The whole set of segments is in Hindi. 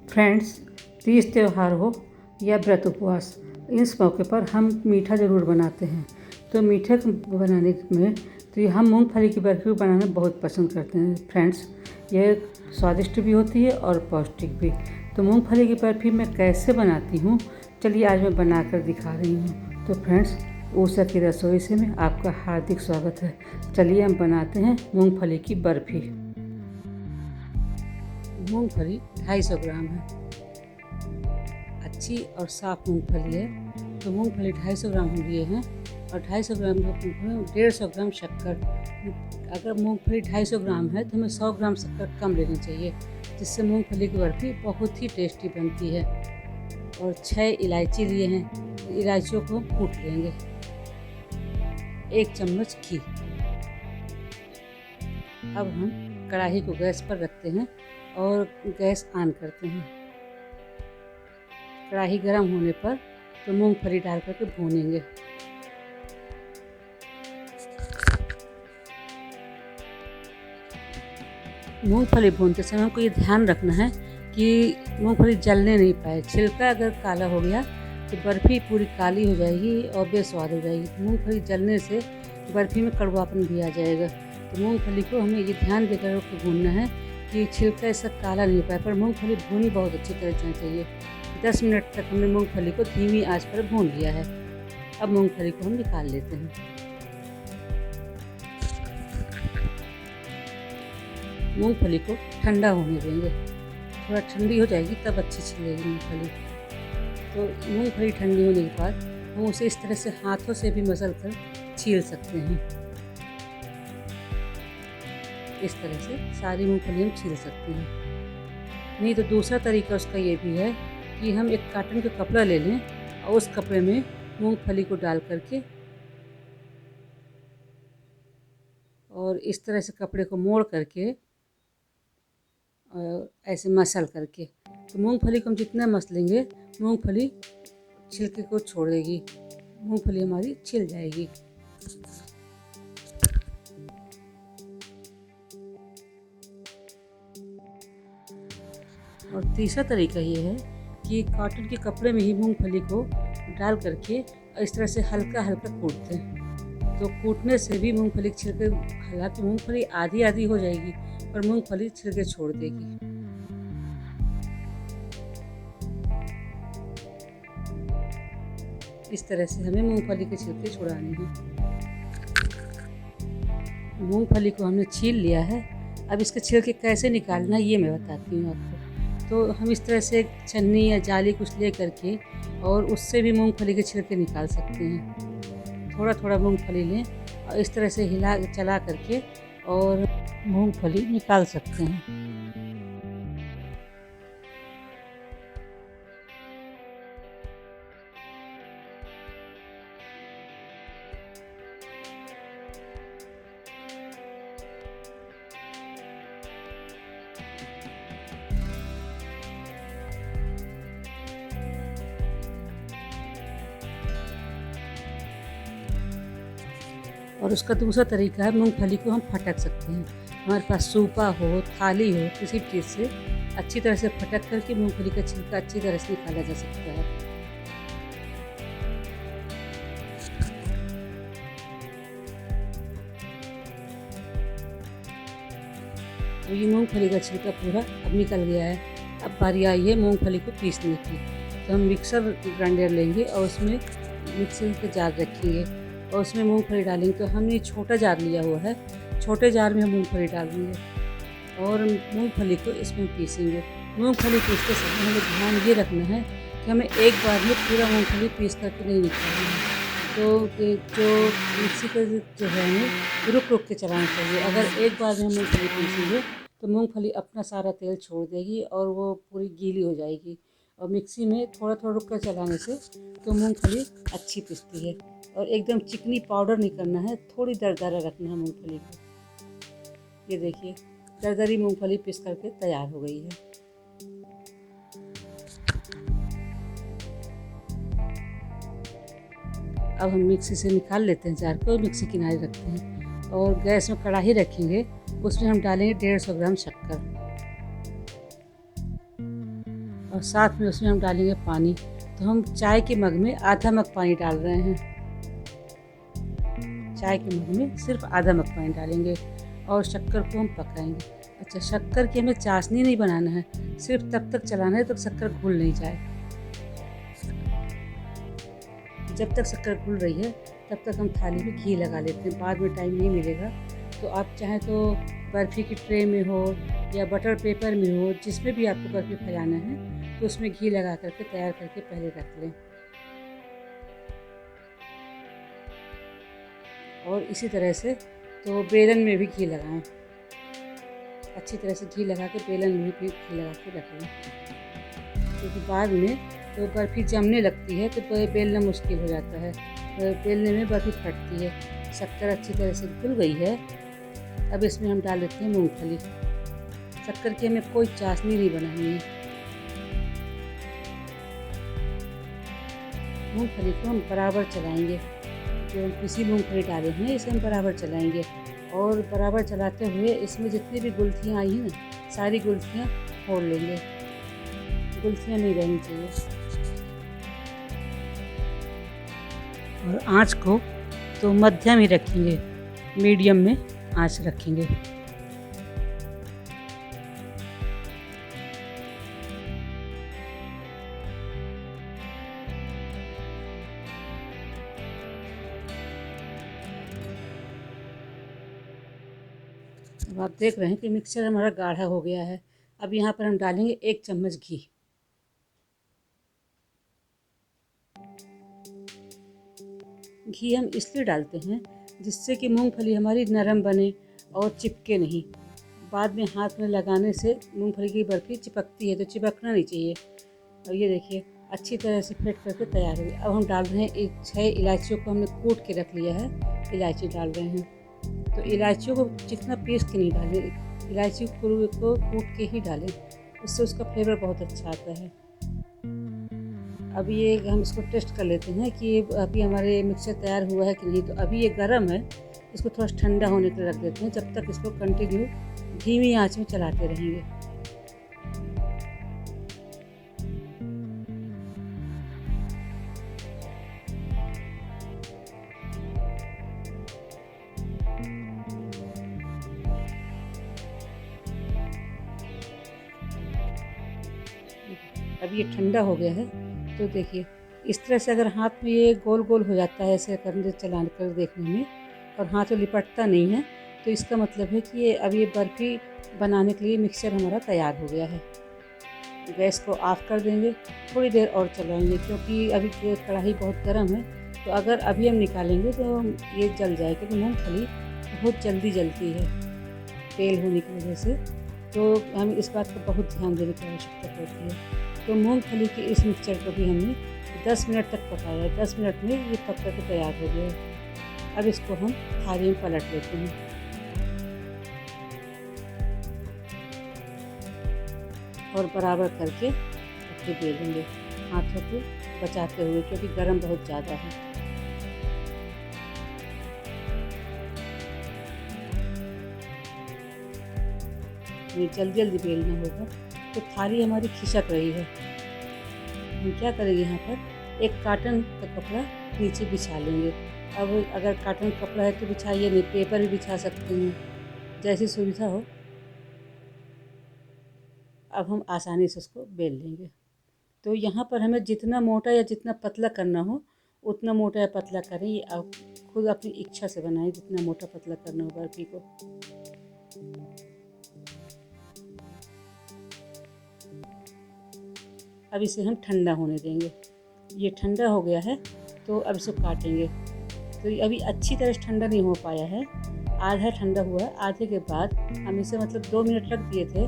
फ्रेंड्स, तीज त्यौहार हो या व्रत उपवास, इस मौके पर हम मीठा ज़रूर बनाते हैं। तो मीठे बनाने में तो हम मूंगफली की बर्फ़ी बनाना बहुत पसंद करते हैं। फ्रेंड्स, ये स्वादिष्ट भी होती है और पौष्टिक भी। तो मूंगफली की बर्फ़ी मैं कैसे बनाती हूँ, चलिए आज मैं बनाकर दिखा रही हूँ। तो फ्रेंड्स, उषा की रसोई से में आपका हार्दिक स्वागत है। चलिए हम बनाते हैं मूंगफली की बर्फ़ी। मूंगफली 250 ग्राम है। अच्छी और साफ़ मूंगफली है। तो मूंगफली 250 ग्राम हम लिए हैं और 250 ग्राम मूंगफली में 150 ग्राम शक्कर। अगर मूंगफली 250 ग्राम है तो हमें 100 ग्राम शक्कर कम लेनी चाहिए, जिससे मूंगफली की बर्फ़ी बहुत ही टेस्टी बनती है। और 6 इलायची लिए हैं, इलायचियों को कूट लेंगे। 1 चम्मच घी। अब हम कढ़ाई को गैस पर रखते हैं और गैस ऑन करते हैं। कढ़ाई गर्म होने पर तो मूंगफली डाल करके भूनेंगे। मूंगफली भूनते समय हमको ये ध्यान रखना है कि मूंगफली जलने नहीं पाए। छिलका अगर काला हो गया तो बर्फ़ी पूरी काली हो जाएगी और बेस्वाद हो जाएगी। मूंगफली जलने से बर्फ़ी में कड़वापन भी आ जाएगा। तो मूंगफली को हमें ये ध्यान देकर भूनना है कि छिलका ऐसा काला नहीं पाए, पर मूंगफली भूनी बहुत अच्छी तरह जानी चाहिए। 10 मिनट तक हमने मूंगफली को धीमी आंच पर भून लिया है। अब मूंगफली को हम निकाल लेते हैं। मूंगफली को ठंडा होने देंगे। थोड़ा ठंडी हो जाएगी तब अच्छी छिलेगी मूंगफली। तो मूंगफली ठंडी होने के बाद हम उसे इस तरह से हाथों से भी मसल कर छील सकते हैं। इस तरह से सारी मूंगफली हम छील सकते हैं। नहीं तो दूसरा तरीका उसका ये भी है कि हम एक कॉटन का कपड़ा ले लें और उस कपड़े में मूंगफली को डाल करके और इस तरह से कपड़े को मोड़ करके और ऐसे मसल करके, तो मूंगफली को हम जितना मसलेंगे मूंगफली छिलके को छोड़ देगी, मूंगफली हमारी छिल जाएगी। और तीसरा तरीका ये है कि कॉटन के कपड़े में ही मूंगफली को डाल करके इस तरह से हल्का हल्का कूटते हैं। तो कूटने से भी मूंगफली के छिलके, हालांकि मूंगफली आधी आधी हो जाएगी पर मूंगफली छिलके छोड़ देगी। इस तरह से हमें मूंगफली के छिलके छुड़ाने हैं। मूंगफली को हमने छील लिया है। अब इसके छिलके कैसे निकालना ये मैं बताती हूँ आपको। तो हम इस तरह से एक छन्नी या जाली कुछ ले करके और उससे भी मूंगफली के छिलके निकाल सकते हैं। थोड़ा थोड़ा मूंगफली लें और इस तरह से हिला चला करके और मूंगफली निकाल सकते हैं। और उसका दूसरा तरीका है, मूंगफली को हम फटक सकते हैं। हमारे पास सूपा हो, थाली हो, किसी चीज़ से अच्छी तरह से फटक करके मूंगफली का छिलका अच्छी तरह से निकाला जा सकता है। तो ये मूंगफली का छिलका पूरा अब निकल गया है। अब बारी आई है मूंगफली को पीसने की। तो हम मिक्सर ग्राइंडर लेंगे और उसमें मिक्सर का जार रखेंगे और उसमें मूंगफली डालेंगे। तो हमने छोटा जार लिया हुआ है, छोटे जार में हम मूंगफली डालेंगे और मूंगफली को इसमें पीसेंगे। मूंगफली पीसते समय हमें ध्यान ये रखना है कि हमें एक बार में पूरा मूंगफली पीस करके नहीं निकालना है। तो जो मिक्सी का जो है हमें रुक रुक के चलाना चाहिए। अगर एक बार में मूंगफली पीसेंगे तो मूंगफली अपना सारा तेल छोड़ देगी और वो पूरी गीली हो जाएगी। और मिक्सी में थोड़ा थोड़ा रुक कर चलाने से तो मूंगफली अच्छी पिसती है। और एकदम चिकनी पाउडर नहीं करना है, थोड़ी दरदरा रखना है मूंगफली को। ये देखिए, दरदरी मूंगफली पिस करके तैयार हो गई है। अब हम मिक्सी से निकाल लेते हैं जार को, मिक्सी किनारे रखते हैं और गैस में कढ़ाई रखेंगे। उसमें हम डालेंगे 150 ग्राम शक्कर। और साथ में उसमें हम डालेंगे पानी। तो हम चाय के मग में आधा मग पानी डाल रहे हैं। चाय के मग में सिर्फ आधा मग पानी डालेंगे और शक्कर को हम पकाएंगे। अच्छा, शक्कर की हमें चाशनी नहीं बनाना है, सिर्फ तब तक चलाना है तब शक्कर घुल नहीं जाए। जब तक शक्कर घुल रही है तब तक हम थाली में घी लगा लेते हैं, बाद में टाइम नहीं मिलेगा। तो आप चाहें तो बर्फ़ी की ट्रे में हो या बटर पेपर में हो, जिसमें भी आपको बर्फ़ी फैलाना है तो उसमें घी लगा करके तैयार करके पहले रख लें। और इसी तरह से तो बेलन में भी घी लगाएं। अच्छी तरह से घी लगा के बेलन में भी घी लगा के रख लें, क्योंकि बाद में तो बर्फ़ी जमने लगती है तो बेलना मुश्किल हो जाता है। तो बेलने में बर्फ़ी फटती है। शक्कर अच्छी तरह से घुल गई है। अब इसमें हम डाल देते हैं मूंगफली। शक्कर की हमें कोई चाशनी नहीं बनानी है। मूंगफली को हम बराबर चलाएंगे। जो हम पिसी मूंगफली डाले हैं इसे हम बराबर चलाएंगे और बराबर चलाते हुए इसमें जितनी भी गुल्थियाँ आई हैं ना, सारी गुल्थियाँ फोड़ लेंगे। गुल्थियाँ नहीं रहनी चाहिए। और आँच को तो मध्यम ही रखेंगे, मीडियम में आँच रखेंगे। अब आप देख रहे हैं कि मिक्सचर हमारा गाढ़ा हो गया है। अब यहाँ पर हम डालेंगे 1 चम्मच घी। घी हम इसलिए डालते हैं जिससे कि मूंगफली हमारी नरम बने और चिपके नहीं। बाद में हाथ में लगाने से मूंगफली की बर्फ़ी चिपकती है, तो चिपकना नहीं चाहिए। और ये देखिए अच्छी तरह से फेंट करके तैयार हो गई। अब हम डाल रहे हैं 6 इलायचियों को हमने कूट के रख लिया है, इलायची डाल रहे हैं। तो इलायचियों को जितना पीस के नहीं डालें, इलायची को कूट के ही डालें, उससे उसका फ्लेवर बहुत अच्छा आता है। अब ये हम इसको टेस्ट कर लेते हैं कि अभी हमारे मिक्सचर तैयार हुआ है कि नहीं। तो अभी ये गर्म है, इसको थोड़ा ठंडा होने के लिए रख देते हैं। जब तक इसको कंटिन्यू धीमी आंच में चलाते रहेंगे। अब ये ठंडा हो गया है। तो देखिए इस तरह से अगर हाथ में ये गोल गोल हो जाता है ऐसे करने चला कर देखने में, और हाथ में लिपटता नहीं है, तो इसका मतलब है कि ये अब ये बर्फ़ी बनाने के लिए मिक्सचर हमारा तैयार हो गया है। गैस को ऑफ़ कर देंगे, थोड़ी देर और चलाएंगे क्योंकि अभी कढ़ाई बहुत गर्म है। तो अगर अभी हम निकालेंगे तो ये जल जाए, क्योंकि मूँगफली बहुत जल्दी जलती है तेल होने की वजह से। तो हमें इस बात का बहुत ध्यान देने की आवश्यकता होती है। तो मूंगफली के इस मिक्सचर को भी हमने 10 मिनट तक पकाया है। 10 मिनट में ये पक कर के तैयार हो गया है। अब इसको हम थाली में पलट लेते हैं और बराबर करके रखे बेलेंगे, हाथों को बचाते हुए, क्योंकि गर्म बहुत ज़्यादा है। ये जल्दी जल्दी बेलना होगा। तो थाली हमारी खिसक रही है। हम क्या करेंगे, यहाँ पर एक कॉटन का कपड़ा नीचे बिछा लेंगे। अब अगर कॉटन कपड़ा है तो बिछाइए, नहीं पेपर भी बिछा सकते हैं, जैसी सुविधा हो। अब हम आसानी से उसको बेल लेंगे। तो यहाँ पर हमें जितना मोटा या जितना पतला करना हो उतना मोटा या पतला करें। ये आप खुद अपनी इच्छा से बनाएं, जितना मोटा पतला करना हो बर्फ़ी को। अब इसे हम ठंडा होने देंगे। ये ठंडा हो गया है तो अब इसे काटेंगे। तो ये अभी अच्छी तरह से ठंडा नहीं हो पाया है, आधा ठंडा हुआ है। आधे के बाद हम इसे मतलब 2 मिनट रख दिए थे।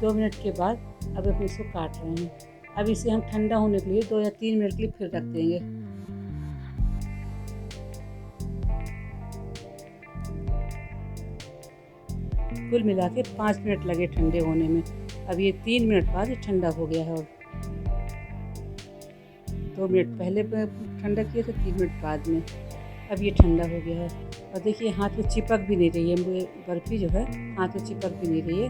2 मिनट के बाद अब हम इसको काट रहे हैं। अब इसे हम ठंडा होने के लिए 2 या 3 मिनट के लिए फिर रख देंगे। कुल मिला के 5 मिनट लगे ठंडे होने में। अब ये 3 मिनट बाद ये ठंडा हो गया है और 2 मिनट पहले ठंडा किए थे, 3 मिनट बाद में। अब ये ठंडा हो गया है और देखिए हाथ में चिपक भी नहीं रही है। बर्फ़ी जो है हाथ में चिपक भी नहीं रही है,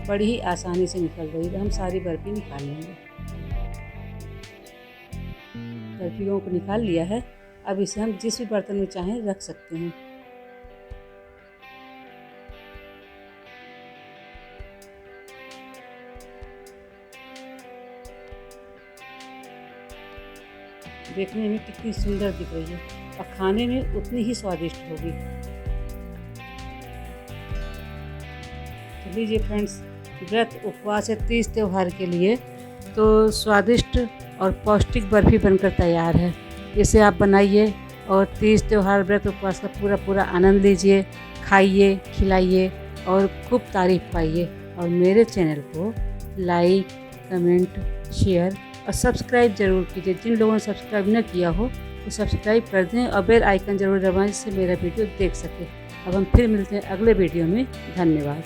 बड़ी ही आसानी से निकल रही है। हम सारी बर्फ़ी निकाल लेंगे। बर्फियों को निकाल लिया है। अब इसे हम जिस भी बर्तन में चाहें रख सकते हैं। देखने में कितनी सुंदर दिख रही है और खाने में उतनी ही स्वादिष्ट होगी। तो लीजिए फ्रेंड्स, व्रत उपवास है तीज त्यौहार के लिए तो स्वादिष्ट और पौष्टिक बर्फ़ी बनकर तैयार है। इसे आप बनाइए और तीज त्यौहार व्रत उपवास का पूरा आनंद लीजिए, खाइए, खिलाइए और खूब तारीफ़ पाइए। और मेरे चैनल को लाइक, कमेंट, शेयर और सब्सक्राइब ज़रूर कीजिए। जिन लोगों ने सब्सक्राइब न किया हो तो सब्सक्राइब कर दें और बेल आइकन ज़रूर दबाएं जिससे मेरा वीडियो देख सके। अब हम फिर मिलते हैं अगले वीडियो में। धन्यवाद।